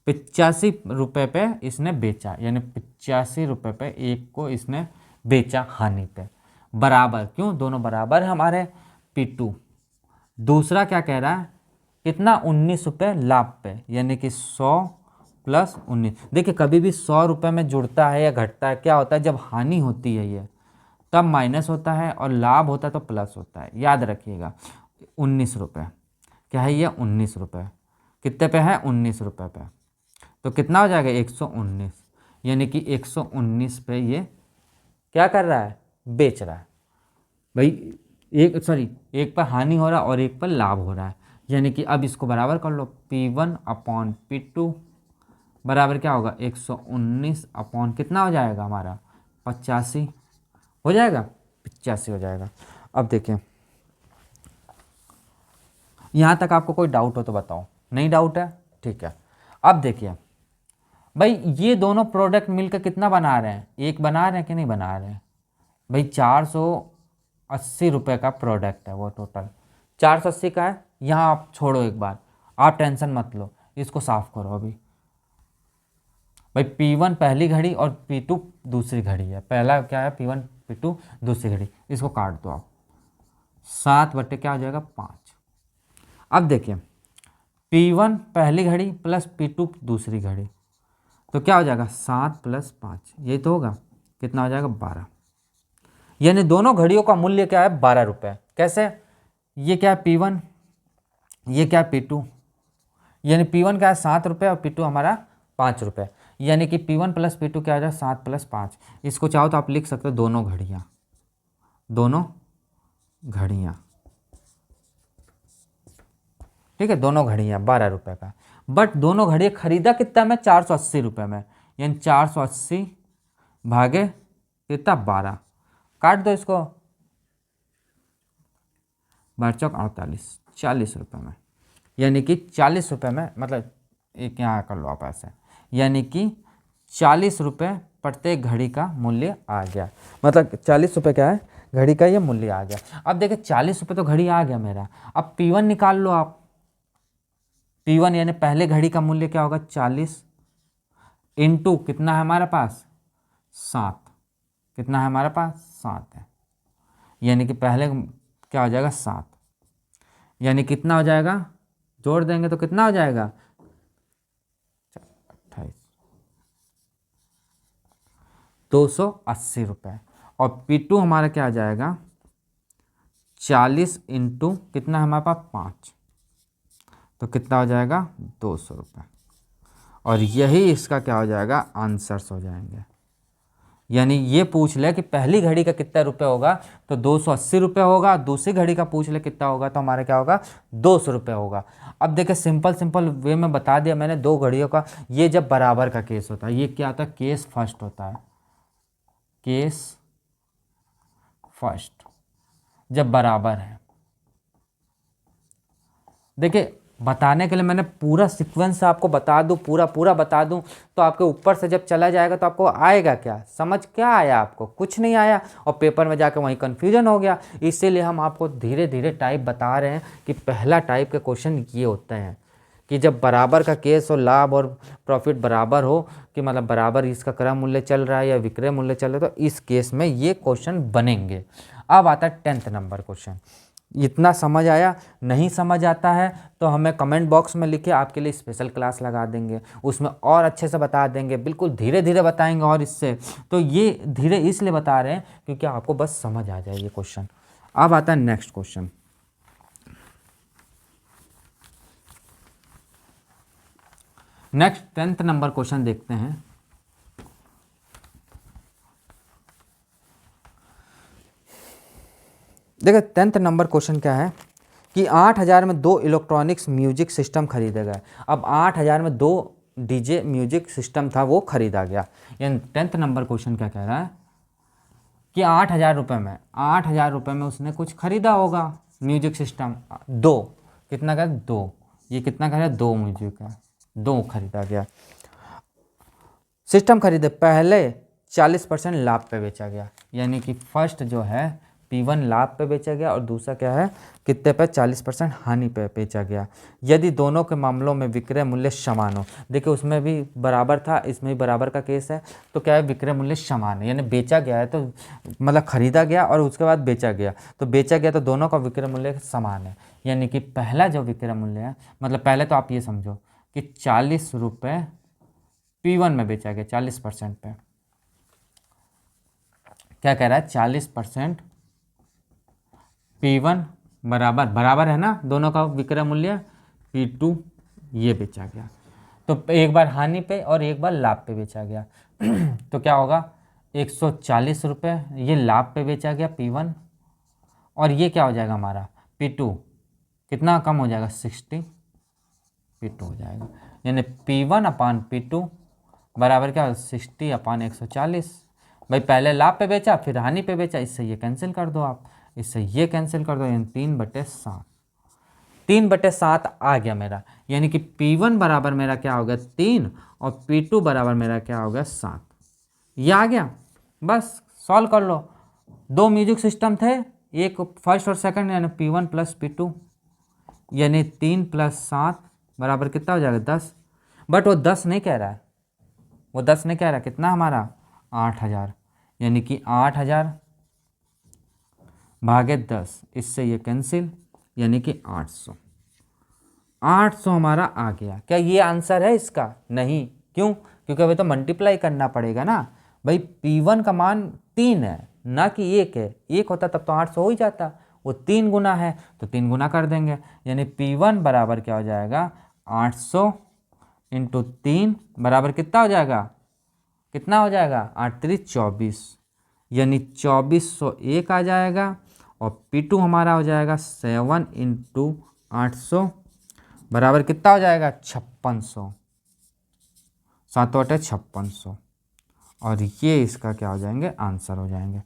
85 रुपये पे इसने बेचा, यानी 85 रुपये पे एक को इसने बेचा हानि पे, बराबर, क्यों, दोनों बराबर हमारे। P2 दूसरा क्या कह रहा है, कितना, 19 रुपये लाभ पे, यानी कि 100 प्लस 19। देखिए कभी भी 100 रुपये में जुड़ता है या घटता है, क्या होता है, जब हानि होती है ये तब माइनस होता है और लाभ होता है तो प्लस होता है। याद रखिएगा 19 रुपये, क्या है ये, 19 रुपये, कितने पे है, 19 रुपये पे, तो कितना हो जाएगा, 119, यानी कि 119 पे ये क्या कर रहा है, बेच रहा है। भाई एक पर हानि हो रहा है और एक पर लाभ हो रहा है, यानी कि अब इसको बराबर कर लो, P1 अपॉन P2 बराबर क्या होगा, 119 अपॉन कितना हो जाएगा हमारा, 85 हो जाएगा, 85 हो जाएगा। अब देखिए यहाँ तक आपको कोई डाउट हो तो बताओ, नहीं डाउट है, ठीक है। अब देखिए भाई ये दोनों प्रोडक्ट मिलकर कितना बना रहे हैं, एक बना रहे हैं कि नहीं बना रहे हैं। भाई 480 रुपये का प्रोडक्ट है वो, टोटल 480 का है। यहाँ आप छोड़ो एक बार, आप टेंशन मत लो, इसको साफ करो अभी। भाई P1 पहली घड़ी और P2 दूसरी घड़ी है। पहला क्या है, P1 P2 दूसरी घड़ी, इसको काट दो आप, 7 बटे क्या हो जाएगा, 5। अब देखिए P1 पहली घड़ी प्लस P2 दूसरी घड़ी, तो क्या हो जाएगा, 7 प्लस 5, यही तो होगा, कितना हो जाएगा, 12। यानी दोनों घड़ियों का मूल्य क्या है, 12 रुपये। कैसे, ये क्या है P1, ये क्या है P2, यानी P1 क्या है 7 रुपये और P2 हमारा 5 रुपये, यानी कि P1 प्लस P2 क्या आ जाए, 7 प्लस 5। इसको चाहो तो आप लिख सकते हो दोनों घड़ियाँ, दोनों घड़ियाँ, ठीक है, दोनों घड़ियाँ 12 रुपये का। बट दोनों घड़ियाँ खरीदा कितना में, 480 रुपये में, यानी 480 भागे कितना, 12, काट दो इसको, 12 चौक 48, 40 रुपये में, यानी कि 40 रुपये में, मतलब एक यहाँ कर लो आप ऐसे, यानी कि 40 रुपये प्रत्येक घड़ी का मूल्य आ गया। मतलब 40 रुपये क्या है, घड़ी का ये मूल्य आ गया। अब देखिए 40 रुपये तो घड़ी आ गया मेरा, अब P1 निकाल लो आप। P1 यानी पहले घड़ी का मूल्य क्या होगा, 40 इंटू कितना है हमारे पास, 7, कितना है हमारे पास, 7 है, यानी कि पहले क्या हो जाएगा, 7, यानी कितना हो जाएगा, जोड़ देंगे तो कितना हो जाएगा, 28, 280 रुपये। और P2 हमारा क्या आ जाएगा 40 इंटू कितना है हमारे पास 5, तो कितना हो जाएगा 200 रुपये। और यही इसका क्या हो जाएगा आंसर्स हो जाएंगे। यानी ये पूछ ले कि पहली घड़ी का कितना रुपये होगा तो 280 रुपये होगा, दूसरी घड़ी का पूछ ले कितना होगा तो हमारा क्या होगा 200 रुपये होगा। अब देखिए सिंपल वे में बता दिया मैंने, दो घड़ियों का, ये जब बराबर का केस होता है, ये क्या होता है केस फर्स्ट होता है, केस फर्स्ट जब बराबर है। देखिए बताने के लिए मैंने पूरा सीक्वेंस आपको बता दूं, पूरा बता दूं, तो आपके ऊपर से जब चला जाएगा तो आपको आएगा क्या, समझ क्या आया, आपको कुछ नहीं आया और पेपर में जाकर वहीं कन्फ्यूजन हो गया। इसीलिए हम आपको धीरे धीरे टाइप बता रहे हैं कि पहला टाइप के क्वेश्चन ये होते हैं कि जब बराबर का केस हो, लाभ और प्रॉफिट बराबर हो, कि मतलब बराबर इसका क्रय मूल्य चल रहा है या विक्रय मूल्य चल रहा है, तो इस केस में ये क्वेश्चन बनेंगे। अब आता है 10th नंबर क्वेश्चन। इतना समझ आया? नहीं समझ आता है तो हमें कमेंट बॉक्स में लिखे, आपके लिए स्पेशल क्लास लगा देंगे, उसमें और अच्छे से बता देंगे, बिल्कुल धीरे धीरे बताएंगे। और इससे तो ये धीरे इसलिए बता रहे हैं क्योंकि आपको बस समझ आ जाए ये क्वेश्चन। अब आता है next question. Next 10th number question देखते हैं। देखिए 10th नंबर क्वेश्चन क्या है कि 8,000 में 2 इलेक्ट्रॉनिक्स म्यूजिक सिस्टम खरीदे गए। अब 8,000 में 2 डीजे म्यूजिक सिस्टम था वो खरीदा गया। यानी 10th नंबर क्वेश्चन क्या कह रहा है कि 8,000 रुपये में, 8,000 रुपये में उसने कुछ खरीदा होगा म्यूजिक सिस्टम, दो, कितना का 2, ये कितना का है 2 म्यूजिक है, 2 खरीदा गया। सिस्टम खरीदे, पहले 40% लाभ पे बेचा गया, यानी कि फर्स्ट जो है P1 लाभ पे बेचा गया और दूसरा क्या है कितने पे 40% हानि पे बेचा गया। यदि दोनों के मामलों में विक्रय मूल्य समान हो, देखिए उसमें भी बराबर था, इसमें भी बराबर का केस है, तो क्या है विक्रय मूल्य समान है, यानी बेचा गया है तो मतलब खरीदा गया और उसके बाद बेचा गया, तो बेचा गया तो दोनों का विक्रय मूल्य समान है। यानी कि पहला जो विक्रय मूल्य है, मतलब पहले तो आप ये समझो कि 40 रुपये P1 में बेचा गया 40% पे, क्या कह रहा है 40% P1 बराबर है ना, दोनों का विक्रय मूल्य, P2 ये बेचा गया, तो एक बार हानि पे और एक बार लाभ पे बेचा गया तो क्या होगा 140 रुपये ये लाभ पे बेचा गया P1, और ये क्या हो जाएगा हमारा P2, कितना कम हो जाएगा 60 P2 हो जाएगा। यानी P1 अपान P2 बराबर क्या हो 60 अपान 140। भाई पहले लाभ पे बेचा फिर हानि पे बेचा, इससे ये कैंसिल कर दो आप, इससे ये कैंसिल कर दो, यानी 3/7, 3/7 आ गया मेरा। यानी कि P1 बराबर मेरा क्या हो गया 3 और P2 बराबर मेरा क्या हो गया 7, ये आ गया। बस सॉल्व कर लो। 2 म्यूजिक सिस्टम थे, एक फर्स्ट और सेकंड, यानी P1 प्लस P2, यानी 3 + 7 बराबर कितना हो जाएगा 10। बट वो 10 नहीं कह रहा है, वो 10 नहीं कह रहा, कितना हमारा 8,000, यानी कि 8,000 भागे 10, इससे ये कैंसिल, यानी कि 800, 800 हमारा आ गया। क्या ये आंसर है इसका? नहीं, क्यों? क्योंकि अभी तो मल्टीप्लाई करना पड़ेगा ना भाई, P1 का मान 3 है ना कि 1 है, 1 होता तब तो 800 हो ही जाता, वो 3 गुना है तो 3 गुना कर देंगे, यानी P1 बराबर क्या हो जाएगा 800 × 3 बराबर कितना हो जाएगा, कितना हो जाएगा 8 × 3 = 24, यानी 2401 आ जाएगा। और P2 हमारा हो जाएगा 7 × 800 बराबर कितना हो जाएगा 5600, 7/5600, और ये इसका क्या हो जाएंगे आंसर हो जाएंगे।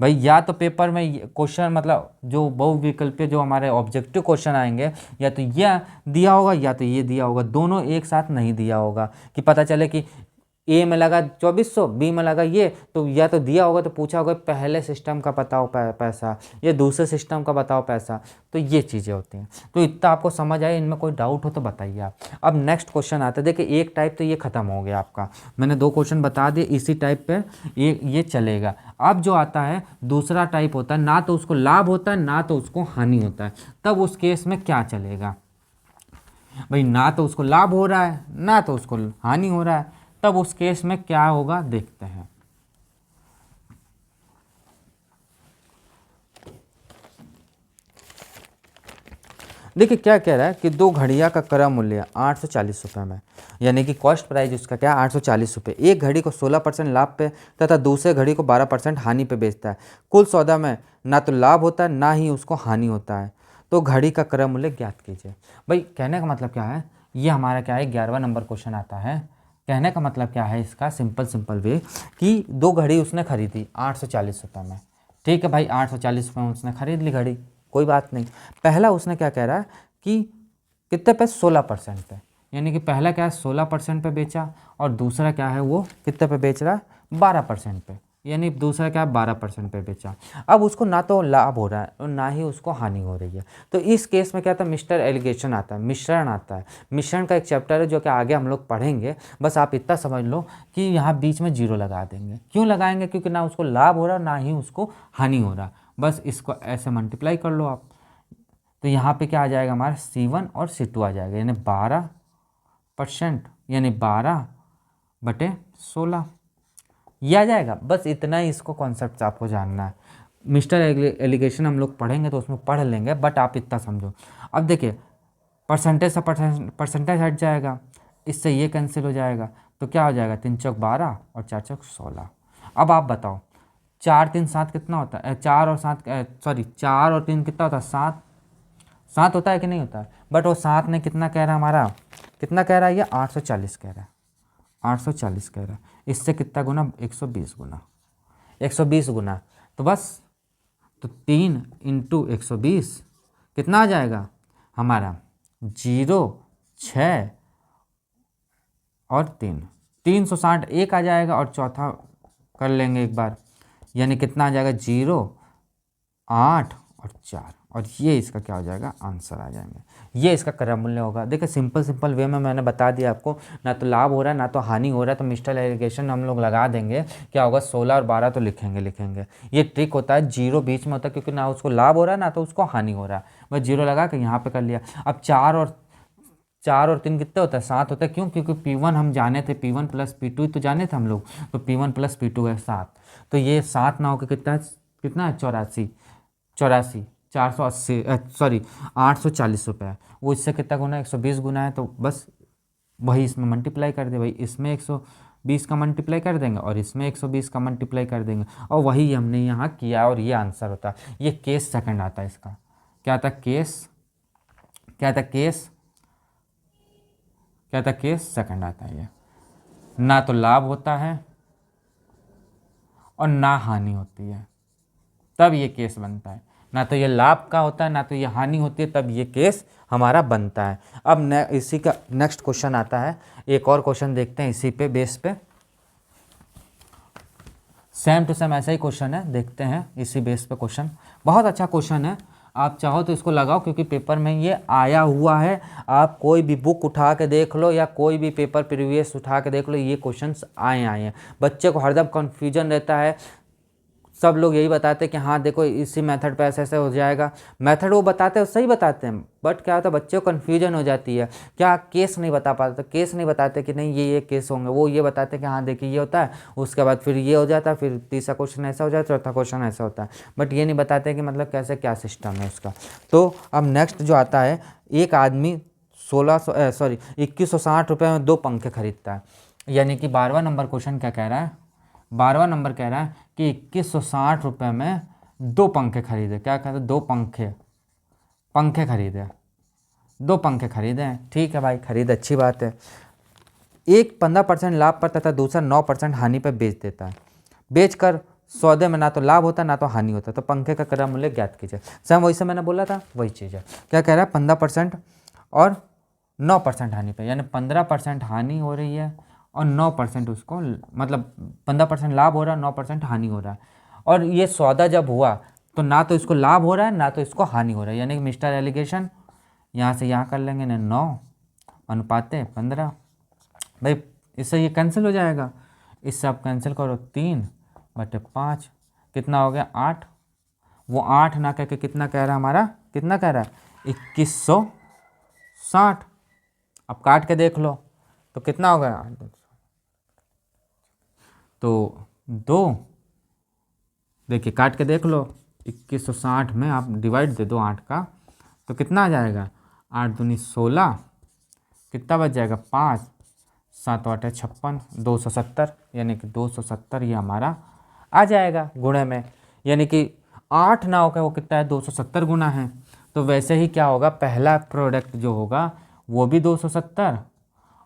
भाई या तो पेपर में क्वेश्चन मतलब जो बहुविकल्पीय जो हमारे ऑब्जेक्टिव क्वेश्चन आएंगे, या तो ये दिया होगा या तो ये दिया होगा, दोनों एक साथ नहीं दिया होगा कि पता चले कि ए में लगा 2400, बी में लगा ये, तो या तो दिया होगा तो पूछा होगा पहले सिस्टम का बताओ पैसा या दूसरे सिस्टम का बताओ पैसा, तो ये चीज़ें होती हैं। तो इतना आपको समझ आए, इनमें कोई डाउट हो तो बताइए आप। अब नेक्स्ट क्वेश्चन आता है। देखिए एक टाइप तो ये खत्म हो गया आपका, मैंने 2 क्वेश्चन बता दिए, इसी टाइप पे ये चलेगा। अब जो आता है दूसरा टाइप होता है, ना तो उसको लाभ होता है ना तो उसको हानि होता है, तब उस केस में क्या चलेगा भाई, ना तो उसको लाभ हो रहा है ना तो उसको हानि हो रहा है, तब उस केस में क्या होगा देखते हैं। देखिए क्या कह रहा है कि दो घड़ियाँ का क्रय मूल्य 840 रुपये में, यानी कि कॉस्ट प्राइस उसका क्या है 840 रुपये। एक घड़ी को 16% लाभ पे तथा दूसरे घड़ी को 12% हानि पे बेचता है। कुल सौदा में ना तो लाभ होता है ना ही उसको हानि होता है, तो घड़ी का क्रय मूल्य ज्ञात कीजिए। भाई कहने का मतलब क्या है, ये हमारा क्या है 11वां नंबर क्वेश्चन आता है। कहने का मतलब क्या है इसका, सिंपल वे कि दो घड़ी उसने खरीदी 840 रुपये में। ठीक है भाई, 840 रुपये में उसने खरीद ली घड़ी, कोई बात नहीं। पहला उसने क्या कह रहा है कि कितने पे 16% पे, यानी कि पहला क्या है 16% पे बेचा और दूसरा क्या है वो कितने पे बेच रहा है 12% पे, यानी दूसरा क्या है 12% पे बेचा। अब उसको ना तो लाभ हो रहा है और ना ही उसको हानि हो रही है। तो इस केस में क्या आता है मिस्टर एलिगेशन आता है, मिश्रण आता है। मिश्रण का एक चैप्टर है जो कि आगे हम लोग पढ़ेंगे। बस आप इतना समझ लो कि यहाँ बीच में जीरो लगा देंगे। क्यों लगाएंगे, क्योंकि ना उसको लाभ हो रहा ना ही उसको हानि हो रहा। बस इसको ऐसे मल्टीप्लाई कर लो आप, तो यहाँ पे क्या आ जाएगा हमारा C1 और C2 आ जाएगा, यानी 12%, यानी 12/16 ये आ जाएगा। बस इतना ही इसको कॉन्सेप्ट आपको जानना है। मिस्टर एलिगेशन हम लोग पढ़ेंगे तो उसमें पढ़ लेंगे, बट आप इतना समझो। अब देखिए परसेंटेज से परसेंटेज हट जाएगा, इससे ये कैंसिल हो जाएगा, तो क्या हो जाएगा 3 चौक 12 और 4 चौक 16। अब आप बताओ 4 3 7 कितना होता है, 4 और 7 4 और 3 कितना होता है 7, 7 होता है कि नहीं होता है। बट वो 7 ने कितना कह रहा है हमारा, कितना कह रहा है ये 840 कह रहा है, 840 कह रहा है। इससे कितना गुना 120 गुना, 120 गुना, तो बस तो 3 इंटू 120 कितना आ जाएगा हमारा 0 6 और 3, 360 एक आ जाएगा और चौथा कर लेंगे एक बार, यानी कितना आ जाएगा 0 8 और 4, और ये इसका क्या हो जाएगा आंसर आ जाएंगे। ये इसका क्रय मूल्य होगा। देखिए सिंपल वे में मैंने बता दिया आपको, ना तो लाभ हो रहा है ना तो हानि हो रहा है, तो मिस्टर एलिगेशन हम लोग लगा देंगे। क्या होगा 16 और 12 तो लिखेंगे। ये ट्रिक होता है, जीरो बीच में होता है क्योंकि ना उसको लाभ हो रहा है ना तो उसको हानि हो रहा है। बस जीरो लगा के यहाँ पे कर लिया। अब 4 और 3 कितने होता है 7 होता है। क्यों, क्योंकि P1 हम जाने थे, P1 प्लस P2 तो जाने थे हम लोग, तो P1 प्लस P2 है 7, तो ये 7 ना होकर कितना है 84, 480 840 रुपये। वो इससे कितना गुना 120 गुना है, तो बस वही इसमें मल्टीप्लाई कर दे भाई, इसमें 120 का मल्टीप्लाई कर देंगे और इसमें 120 का मल्टीप्लाई कर देंगे, और वही हमने यहाँ किया और ये आंसर होता है। ये केस सेकंड आता है इसका। क्या आता है केस सेकंड आता है। ये ना तो लाभ होता है और ना हानि होती है, तब ये केस बनता है। ना तो ये लाभ का होता है ना तो ये हानि होती है, तब ये केस हमारा बनता है। अब इसी का नेक्स्ट क्वेश्चन आता है, एक और क्वेश्चन देखते हैं इसी पे बेस पे, सेम टू सेम ऐसा ही क्वेश्चन है, देखते हैं इसी बेस पे क्वेश्चन। बहुत अच्छा क्वेश्चन है, आप चाहो तो इसको लगाओ क्योंकि पेपर में ये आया हुआ है। आप कोई भी बुक उठा के देख लो या कोई भी पेपर प्रीवियस उठा के देख लो, ये क्वेश्चंस आए हैं। बच्चे को हरदम कन्फ्यूजन रहता है, सब लोग यही बताते हैं कि हाँ देखो इसी मेथड पे ऐसे ऐसे हो जाएगा। मेथड वो बताते हैं सही बताते हैं, बट क्या होता है बच्चों को कन्फ्यूजन हो जाती है, क्या केस नहीं बता पाते, तो केस नहीं बताते कि नहीं ये केस होंगे, वो ये बताते हैं कि हाँ देखिए ये होता है, उसके बाद फिर ये हो जाता है, फिर तीसरा क्वेश्चन ऐसा हो जाता है, चौथा क्वेश्चन ऐसा होता है, बट ये नहीं बताते कि मतलब कैसे क्या सिस्टम है उसका। तो अब नेक्स्ट जो आता है, एक आदमी 2160 रुपये में 2 पंखे खरीदता है, यानी कि 12वां नंबर क्वेश्चन क्या कह रहा है, 12वां नंबर कह रहा है कि 2160 रुपये में 2 पंखे खरीदे। क्या कहते हैं 2 पंखे खरीदे, 2 पंखे खरीदे हैं। ठीक है भाई, खरीद अच्छी बात है। एक 15% लाभ पर तथा दूसरा 9% हानि पर बेच देता है। बेचकर सौदे में ना तो लाभ होता ना तो हानि होता, तो पंखे का क्रय मूल्य ज्ञात कीजिए। सेम वही से मैंने बोला था वही चीज़ है। क्या कह रहा है 15% और 9% हानि पे, यानी 15% हानि हो रही है और 9% उसको, मतलब 15% लाभ हो रहा है 9% हानि हो रहा है। और ये सौदा जब हुआ तो ना तो इसको लाभ हो रहा है ना तो इसको हानि हो रहा है, यानी कि मिस्टर एलिगेशन यहाँ से यहाँ कर लेंगे ना 9:15। भाई इससे ये कैंसिल हो जाएगा, इससे आप कैंसिल करो 3/5 कितना हो गया 8। वो 8 ना कह के कितना कह रहा है हमारा, कितना कह रहा है 2160। अब काट के देख लो तो कितना हो गया, तो 2, देखिए काट के देख लो 2160 में आप डिवाइड दे दो 8 का, तो कितना आ जाएगा 8 दूनी 16, कितना बच जाएगा 5, 7 8 56, 270, यानी कि 270 ये हमारा आ जाएगा गुणे में, यानी कि 8 नाव का वो कितना है 270 गुना है। तो वैसे ही क्या होगा, पहला प्रोडक्ट जो होगा वो भी 270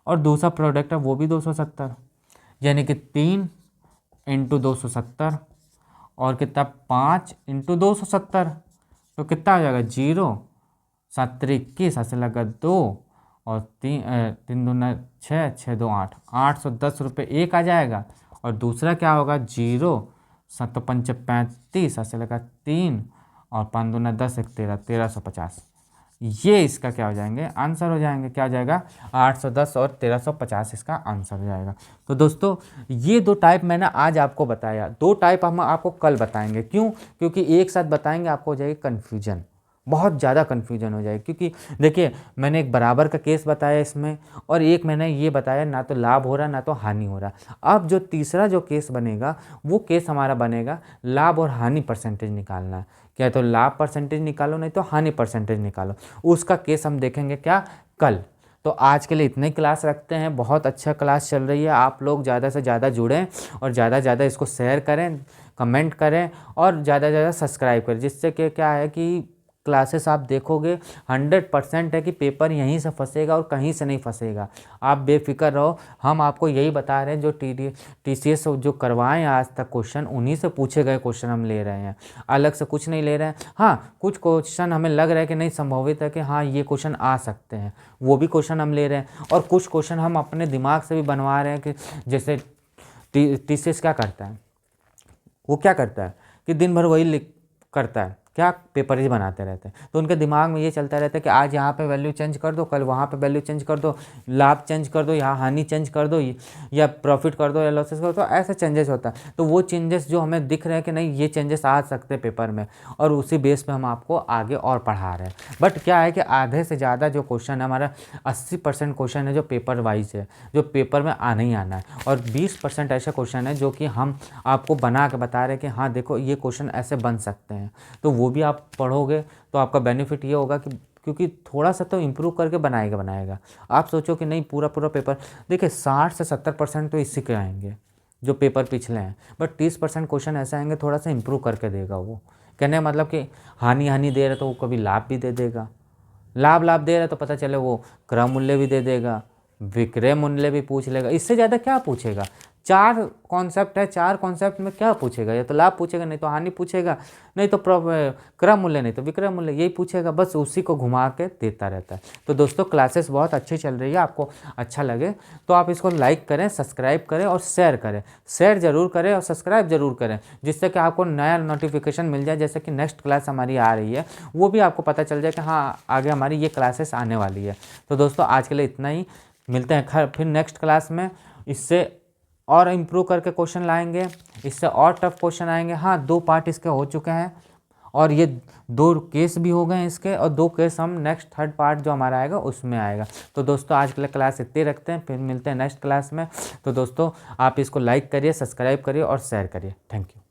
और दूसरा प्रोडक्ट है वो भी 270, यानी कि 3 इंटू 270 और कितना 5 इंटू 270, तो कितना आ जाएगा 0, 7 3 21, ऐसे लगा 2 और 3 दूना 6, 6 2 8, 810 रुपये एक आ जाएगा। और दूसरा क्या होगा 0, 7 5 35, ऐसे लगा 3 और 5 दूना 10 1 13, 1350। ये इसका क्या हो जाएंगे आंसर हो जाएंगे, क्या हो जाएगा 810 और 1350 इसका आंसर हो जाएगा। तो दोस्तों ये 2 टाइप मैंने आज आपको बताया, 2 टाइप हम आपको कल बताएंगे। क्यों? क्योंकि एक साथ बताएंगे आपको हो जाएगी कन्फ्यूजन, बहुत ज़्यादा कन्फ्यूजन हो जाएगी। क्योंकि देखिए मैंने एक बराबर का केस बताया इसमें, और एक मैंने ये बताया ना तो लाभ हो रहा ना तो हानि हो रहा। अब जो तीसरा जो केस बनेगा वो केस हमारा बनेगा लाभ और हानि परसेंटेज निकालना है। क्या तो लाभ परसेंटेज निकालो नहीं तो हानि परसेंटेज निकालो, उसका केस हम देखेंगे क्या कल। तो आज के लिए इतने क्लास रखते हैं, बहुत अच्छा क्लास चल रही है। आप लोग ज़्यादा से ज़्यादा जुड़ें और ज़्यादा से ज़्यादा इसको शेयर करें, कमेंट करें और ज़्यादा से ज़्यादा सब्सक्राइब करें, जिससे कि क्या है कि क्लासेस आप देखोगे 100% है कि पेपर यहीं से फंसेगा और कहीं से नहीं फंसेगा। आप बेफिक्र रहो, हम आपको यही बता रहे हैं जो TCS जो करवाएं आज तक क्वेश्चन, उन्हीं से पूछे गए क्वेश्चन हम ले रहे हैं, अलग से कुछ नहीं ले रहे हैं। हाँ कुछ क्वेश्चन हमें लग रहा है कि नहीं संभावित है कि हाँ ये क्वेश्चन आ सकते हैं, वो भी क्वेश्चन हम ले रहे हैं। और कुछ क्वेश्चन हम अपने दिमाग से भी बनवा रहे हैं कि जैसे TCS क्या करता है, वो क्या करता है कि दिन भर वही लिख करता है, क्या पेपर ही बनाते रहते हैं। तो उनके दिमाग में ये चलता रहता है कि आज यहाँ पे वैल्यू चेंज कर दो, कल वहाँ पे वैल्यू चेंज कर दो, लाभ चेंज कर दो, यहाँ हानि चेंज कर दो, या प्रॉफिट कर दो या लॉसेस कर दो, ऐसे चेंजेस होता है। तो वो चेंजेस जो हमें दिख रहे हैं कि नहीं ये चेंजेस आ सकते हैं पेपर में, और उसी बेस पे हम आपको आगे और पढ़ा रहे हैं। बट क्या है कि आधे से ज़्यादा जो क्वेश्चन है हमारा 80% क्वेश्चन है जो पेपर वाइज है, जो पेपर में आना ही आना है, और 20% ऐसे क्वेश्चन है जो कि हम आपको बना के बता रहे हैं कि हाँ देखो ये क्वेश्चन ऐसे बन सकते हैं। तो वो भी आप पढ़ोगे तो आपका बेनिफिट ये होगा कि क्योंकि थोड़ा सा तो इम्प्रूव करके बनाएगा। आप सोचो कि नहीं पूरा पेपर, देखिए 60 से 70% तो इसी के आएंगे जो पेपर पिछले हैं, बट 30% क्वेश्चन ऐसे आएंगे थोड़ा सा इम्प्रूव करके देगा। वो कहने का मतलब कि हानि दे रहा तो वो कभी लाभ भी दे देगा, लाभ दे रहा तो पता चले वो क्रय मूल्य भी दे देगा, विक्रय मूल्य भी पूछ लेगा। इससे ज़्यादा क्या पूछेगा, 4 कॉन्सेप्ट है, 4 कॉन्सेप्ट में क्या पूछेगा, या तो लाभ पूछेगा, नहीं तो हानि पूछेगा, नहीं तो क्रय मूल्य, नहीं तो विक्रय मूल्य, यही पूछेगा। बस उसी को घुमा के देता रहता है। तो दोस्तों क्लासेस बहुत अच्छी चल रही है, आपको अच्छा लगे तो आप इसको लाइक करें, सब्सक्राइब करें और शेयर करें। शेयर जरूर करें और सब्सक्राइब जरूर करें, जिससे कि आपको नया नोटिफिकेशन मिल जाए, जैसे कि नेक्स्ट क्लास हमारी आ रही है वो भी आपको पता चल जाए कि हाँ आगे हमारी ये क्लासेस आने वाली है। तो दोस्तों आज के लिए इतना ही, मिलते हैं फिर नेक्स्ट क्लास में। इससे और इम्प्रूव करके क्वेश्चन लाएंगे, इससे और टफ क्वेश्चन आएंगे। हाँ 2 पार्ट इसके हो चुके हैं और ये 2 केस भी हो गए हैं इसके, और 2 केस हम नेक्स्ट 3rd पार्ट जो हमारा आएगा उसमें आएगा। तो दोस्तों आज के लिए क्लास इतने रखते हैं, फिर मिलते हैं नेक्स्ट क्लास में। तो दोस्तों आप इसको लाइक करिए, सब्सक्राइब करिए और शेयर करिए। Thank you.